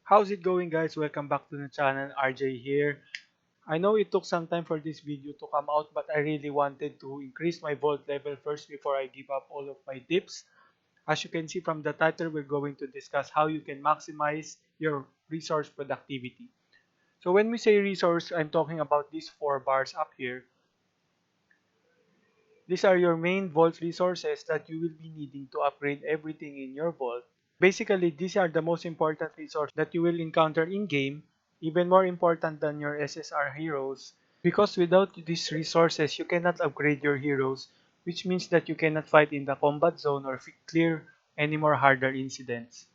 How's it going, guys? Welcome back to the channel. RJ here. I know it took some time for this video to come out, but I really wanted to increase my vault level first before I give up all of my tips. As you can see from the title, we're going to discuss how you can maximize your resource productivity. So when we say resource, I'm talking about these four bars up here. These are your main vault resources that you will be needing to upgrade everything in your vault. Basically, these are the most important resources that you will encounter in-game, even more important than your SSR heroes, because without these resources, you cannot upgrade your heroes, which means that you cannot fight in the combat zone or clear any more harder incidents.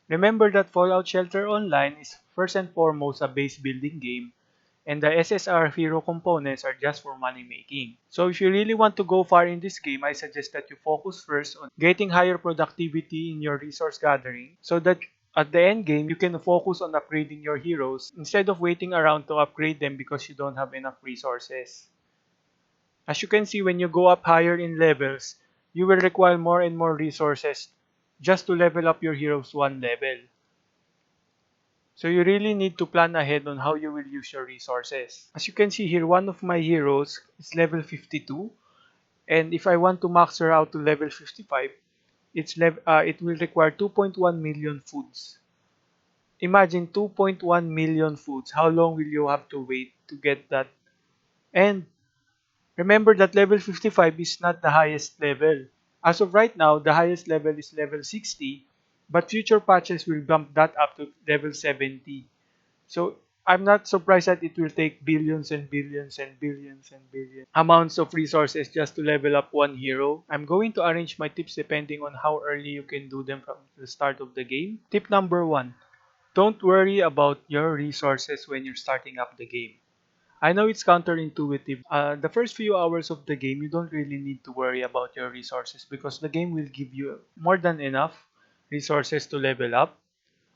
Remember that Fallout Shelter Online is first and foremost a base building game, and the SSR hero components are just for money making. So if you really want to go far in this game, I suggest that you focus first on getting higher productivity in your resource gathering so that at the end game, you can focus on upgrading your heroes instead of waiting around to upgrade them because you don't have enough resources. As you can see, when you go up higher in levels, you will require more and more resources just to level up your heroes one level. So you really need to plan ahead on how you will use your resources. As you can see here, one of my heroes is level 52, and if I want to max her out to level 55, it will require 2.1 million foods. Imagine 2.1 million foods. How long will you have to wait to get that? And remember that level 55 is not the highest level. As of right now, the highest level is level 60, but future patches will bump that up to level 70. So I'm not surprised that it will take billions and billions and billions and billions amounts of resources just to level up one hero. I'm going to arrange my tips depending on how early you can do them from the start of the game. Tip number 1. Don't worry about your resources when you're starting up the game. I know it's counterintuitive. The first few hours of the game, you don't really need to worry about your resources because the game will give you more than enough resources to level up.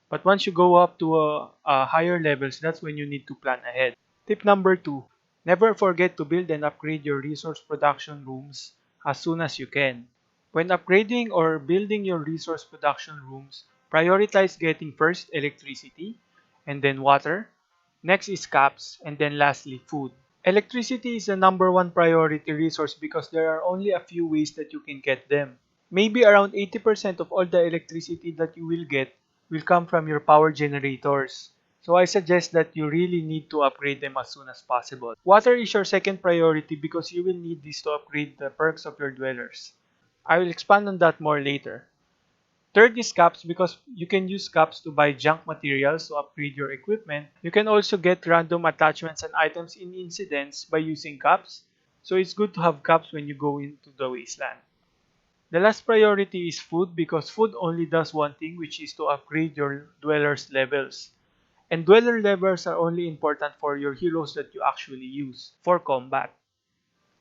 But once you go up to higher levels, that's when you need to plan ahead. Tip number 2. Never forget to build and upgrade your resource production rooms as soon as you can. When upgrading or building your resource production rooms, prioritize getting first electricity, and then water, next is caps, and then lastly food. Electricity is the number one priority resource because there are only a few ways that you can get them. Maybe around 80% of all the electricity that you will get will come from your power generators. So I suggest that you really need to upgrade them as soon as possible. Water is your second priority because you will need this to upgrade the perks of your dwellers. I will expand on that more later. Third is caps because you can use caps to buy junk materials to upgrade your equipment. You can also get random attachments and items in incidents by using caps. So it's good to have caps when you go into the wasteland. The last priority is food because food only does one thing, which is to upgrade your dwellers levels. And dweller levels are only important for your heroes that you actually use for combat.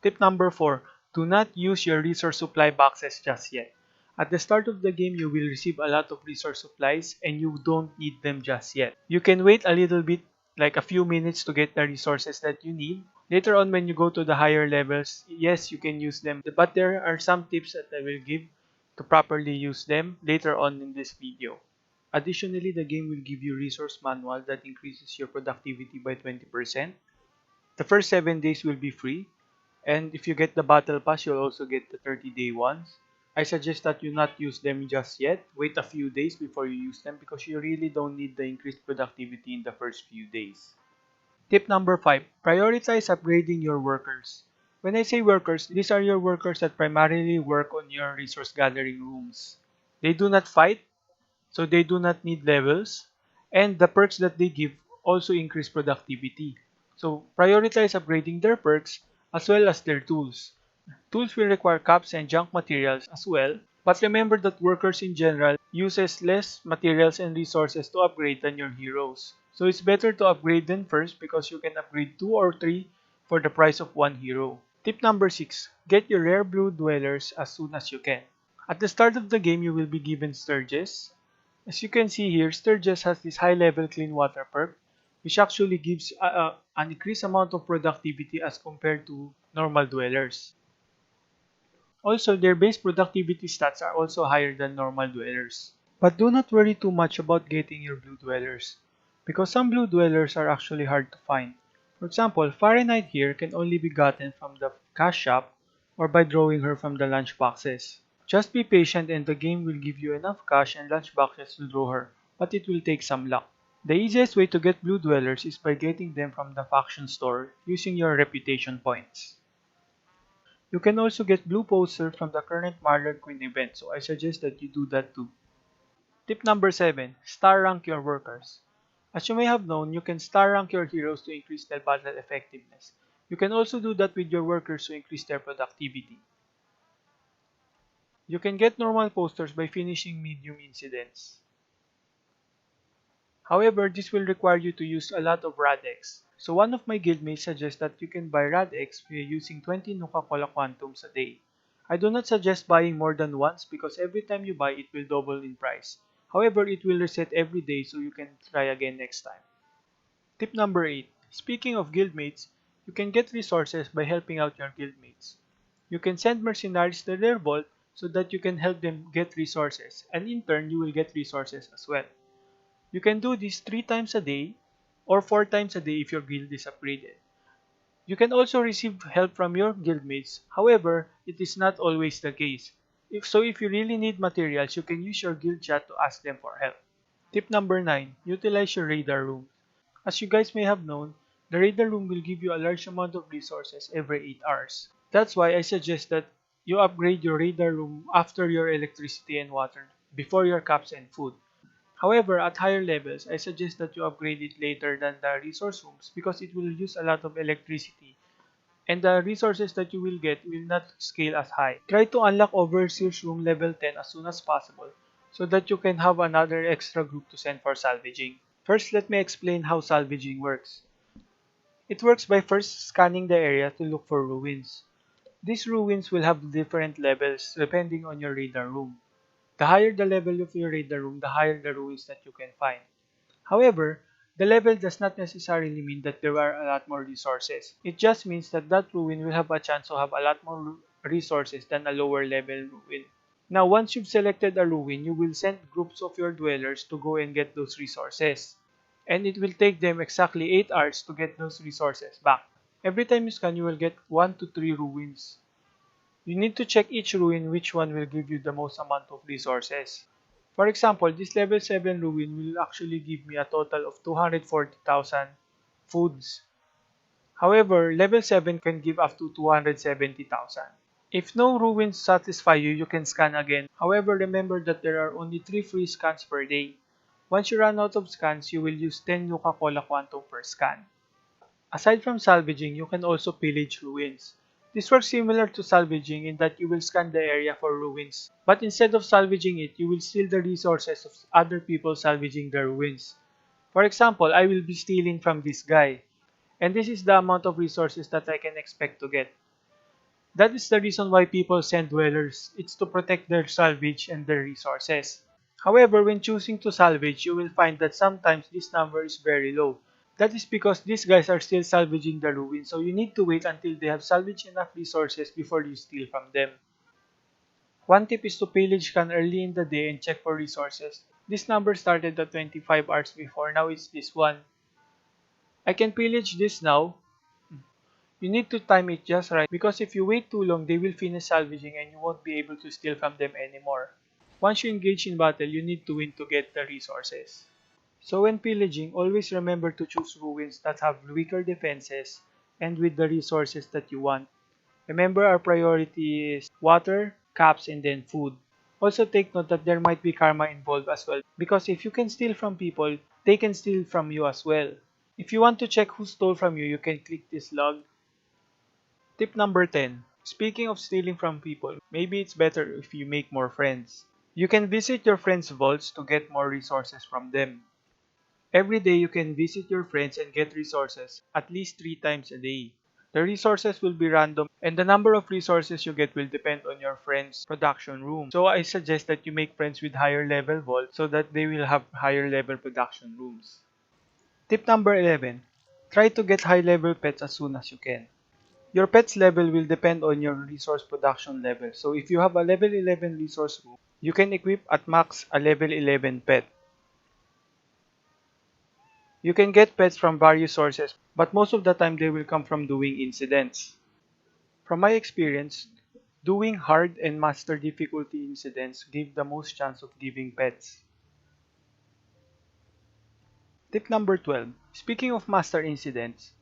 Tip number 4. Do not use your resource supply boxes just yet. At the start of the game, you will receive a lot of resource supplies and you don't need them just yet. You can wait a little bit, like a few minutes to get the resources that you need. Later on when you go to the higher levels, yes, you can use them. But there are some tips that I will give to properly use them later on in this video. Additionally, the game will give you resource manual that increases your productivity by 20%. The first 7 days will be free. And if you get the battle pass, you'll also get the 30-day ones. I suggest that you not use them just yet. Wait a few days before you use them because you really don't need the increased productivity in the first few days. Tip number 5. Prioritize upgrading your workers. When I say workers, these are your workers that primarily work on your resource gathering rooms. They do not fight, so they do not need levels, and the perks that they give also increase productivity. So prioritize upgrading their perks as well as their tools. Tools will require caps and junk materials as well, but remember that workers in general uses less materials and resources to upgrade than your heroes. So it's better to upgrade them first because you can upgrade 2 or 3 for the price of one hero. Tip number 6. Get your rare blue dwellers as soon as you can. At the start of the game, you will be given Sturges. As you can see here, Sturges has this high level clean water perk, which actually gives an increased amount of productivity as compared to normal dwellers. Also, their base productivity stats are also higher than normal dwellers. But do not worry too much about getting your blue dwellers, because some blue dwellers are actually hard to find. For example, Fahrenheit here can only be gotten from the cash shop or by drawing her from the lunch boxes. Just be patient and the game will give you enough cash and lunch boxes to draw her, but it will take some luck. The easiest way to get blue dwellers is by getting them from the faction store using your reputation points. You can also get blue posters from the current Mirelurk Queen event, so I suggest that you do that too. Tip number 7. Star rank your workers. As you may have known, you can star rank your heroes to increase their battle effectiveness. You can also do that with your workers to increase their productivity. You can get normal posters by finishing medium incidents. However, this will require you to use a lot of Rad-X. So one of my guildmates suggests that you can buy Rad-X by using 20 Nuka-Cola Quantums a day. I do not suggest buying more than once because every time you buy it will double in price. However, it will reset every day so you can try again next time. Tip number 8. Speaking of guildmates, you can get resources by helping out your guildmates. You can send mercenaries to their vault so that you can help them get resources, and in turn you will get resources as well. You can do this 3 times a day or 4 times a day if your guild is upgraded. You can also receive help from your guildmates, however, it is not always the case. If you really need materials, you can use your guild chat to ask them for help. Tip number 9. Utilize your radar room. As you guys may have known, the radar room will give you a large amount of resources every 8 hours. That's why I suggest that you upgrade your radar room after your electricity and water, before your caps and food. However, at higher levels, I suggest that you upgrade it later than the resource rooms because it will use a lot of electricity and the resources that you will get will not scale as high. Try to unlock Overseer's room level 10 as soon as possible so that you can have another extra group to send for salvaging. First, let me explain how salvaging works. It works by first scanning the area to look for ruins. These ruins will have different levels depending on your radar room. The higher the level of your radar room, the higher the ruins that you can find. However, the level does not necessarily mean that there are a lot more resources. It just means that that ruin will have a chance to have a lot more resources than a lower level ruin. Now, once you've selected a ruin, you will send groups of your dwellers to go and get those resources. And it will take them exactly 8 hours to get those resources back. Every time you scan, you will get 1 to 3 ruins. You need to check each ruin which one will give you the most amount of resources. For example, this level 7 ruin will actually give me a total of 240,000 foods. However, level 7 can give up to 270,000. If no ruins satisfy you, you can scan again. However, remember that there are only 3 free scans per day. Once you run out of scans, you will use 10 Nuka-Cola Quantum per scan. Aside from salvaging, you can also pillage ruins. This works similar to salvaging in that you will scan the area for ruins, but instead of salvaging it, you will steal the resources of other people salvaging the ruins. For example, I will be stealing from this guy, and this is the amount of resources that I can expect to get. That is the reason why people send dwellers. It's to protect their salvage and their resources. However, when choosing to salvage, you will find that sometimes this number is very low. That is because these guys are still salvaging the ruins, so you need to wait until they have salvaged enough resources before you steal from them. One tip is to pillage scan early in the day and check for resources. This number started at 25 hours before, now it's this one. I can pillage this now. You need to time it just right because if you wait too long, they will finish salvaging and you won't be able to steal from them anymore. Once you engage in battle, you need to win to get the resources. So when pillaging, always remember to choose ruins that have weaker defenses and with the resources that you want. Remember our priority is water, caps, and then food. Also take note that there might be karma involved as well because if you can steal from people, they can steal from you as well. If you want to check who stole from you, you can click this log. Tip number 10. Speaking of stealing from people, maybe it's better if you make more friends. You can visit your friends' vaults to get more resources from them. Every day you can visit your friends and get resources at least 3 times a day. The resources will be random and the number of resources you get will depend on your friend's production room. So I suggest that you make friends with higher level vaults so that they will have higher level production rooms. Tip number 11. Try to get high level pets as soon as you can. Your pet's level will depend on your resource production level. So if you have a level 11 resource room, You can equip at max a level 11 pet. You can get pets from various sources, but most of the time they will come from doing incidents. From my experience, doing hard and master difficulty incidents give the most chance of giving pets. Tip number 12. Speaking of master incidents,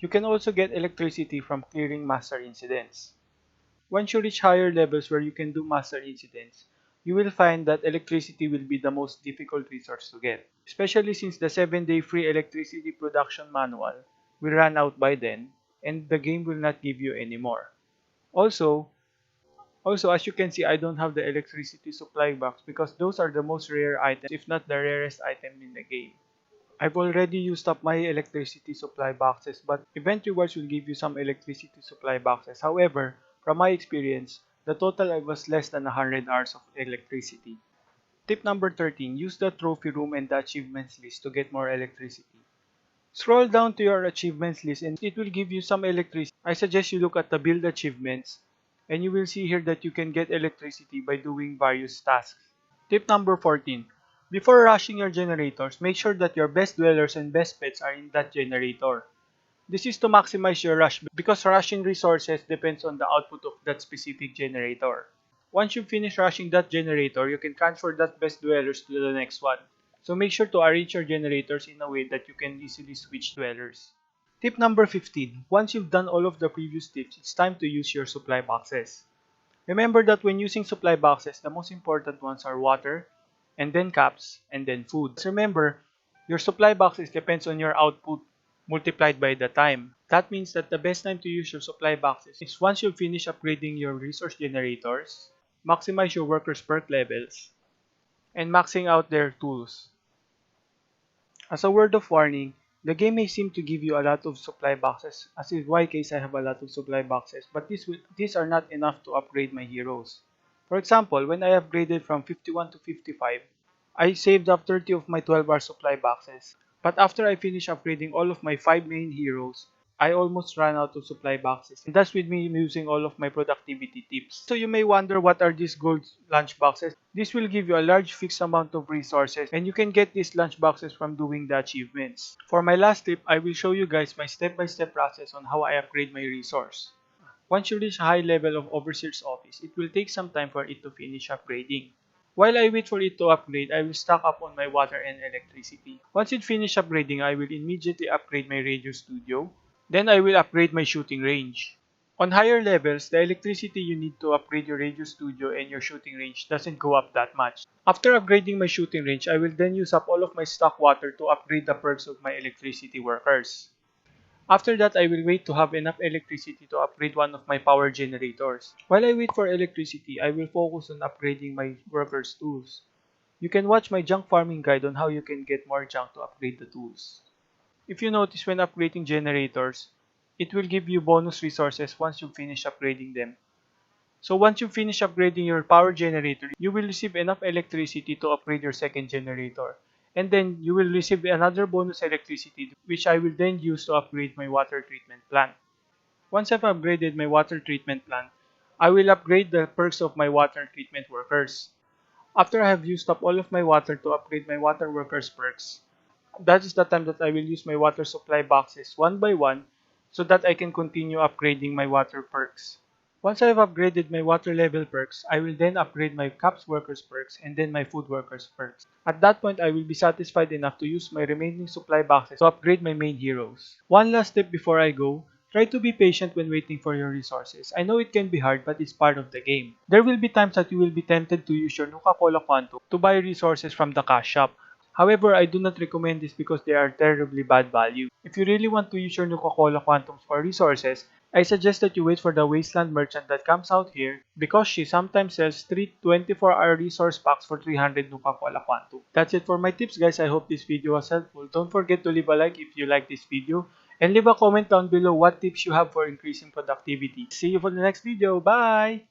you can also get electricity from clearing master incidents. Once you reach higher levels where you can do master incidents, you will find that electricity will be the most difficult resource to get, especially since the 7-day free electricity production manual will run out by then and the game will not give you any more. Also, as you can see, I don't have the electricity supply box because those are the most rare items, if not the rarest item in the game. I've already used up my electricity supply boxes, but event rewards will give you some electricity supply boxes. However, from my experience, the total was less than 100 hours of electricity. Tip number 13. Use the trophy room and the achievements list to get more electricity. Scroll down to your achievements list and it will give you some electricity. I suggest you look at the build achievements and you will see here that you can get electricity by doing various tasks. Tip number 14. Before rushing your generators, make sure that your best dwellers and best pets are in that generator. This is to maximize your rush because rushing resources depends on the output of that specific generator. Once you finish rushing that generator, you can transfer that best dwellers to the next one. So make sure to arrange your generators in a way that you can easily switch dwellers. Tip number 15. Once you've done all of the previous tips, it's time to use your supply boxes. Remember that when using supply boxes, the most important ones are water, and then caps, and then food. Remember, your supply boxes depends on your output multiplied by the time. That means that the best time to use your supply boxes is once you finish upgrading your resource generators, maximize your workers' perk levels, and maxing out their tools. As a word of warning, the game may seem to give you a lot of supply boxes, as in my case I have a lot of supply boxes, but these are not enough to upgrade my heroes. For example, when I upgraded from 51 to 55, I saved up 30 of my 12-hour supply boxes. But after I finished upgrading all of my 5 main heroes, I almost ran out of supply boxes. And that's with me using all of my productivity tips. So you may wonder, what are these gold lunch boxes? This will give you a large fixed amount of resources and you can get these lunch boxes from doing the achievements. For my last tip, I will show you guys my step-by-step process on how I upgrade my resource. Once you reach a high level of Overseer's Office, it will take some time for it to finish upgrading. While I wait for it to upgrade, I will stock up on my water and electricity. Once it finishes upgrading, I will immediately upgrade my radio studio. Then I will upgrade my shooting range. On higher levels, the electricity you need to upgrade your radio studio and your shooting range doesn't go up that much. After upgrading my shooting range, I will then use up all of my stock water to upgrade the perks of my electricity workers. After that, I will wait to have enough electricity to upgrade one of my power generators. While I wait for electricity, I will focus on upgrading my workers' tools. You can watch my junk farming guide on how you can get more junk to upgrade the tools. If you notice, when upgrading generators, it will give you bonus resources once you finish upgrading them. So once you finish upgrading your power generator, you will receive enough electricity to upgrade your second generator. And then you will receive another bonus electricity which I will then use to upgrade my water treatment plant. Once I've upgraded my water treatment plant, I will upgrade the perks of my water treatment workers. After I have used up all of my water to upgrade my water workers perks, that is the time that I will use my water supply boxes one by one so that I can continue upgrading my water perks. Once I have upgraded my water level perks, I will then upgrade my caps workers perks and then my food workers perks. At that point, I will be satisfied enough to use my remaining supply boxes to upgrade my main heroes. One last tip before I go: try to be patient when waiting for your resources. I know it can be hard, but it's part of the game. There will be times that you will be tempted to use your Nuka-Cola Quantum to buy resources from the cash shop. However, I do not recommend this because they are terribly bad value. If you really want to use your Nuka-Cola Quantums for resources, I suggest that you wait for the Wasteland merchant that comes out here because she sometimes sells 3 24-hour resource packs for 300 Nuka-Cola Quantum. That's it for my tips, guys. I hope this video was helpful. Don't forget to leave a like if you like this video and leave a comment down below what tips you have for increasing productivity. See you for the next video. Bye!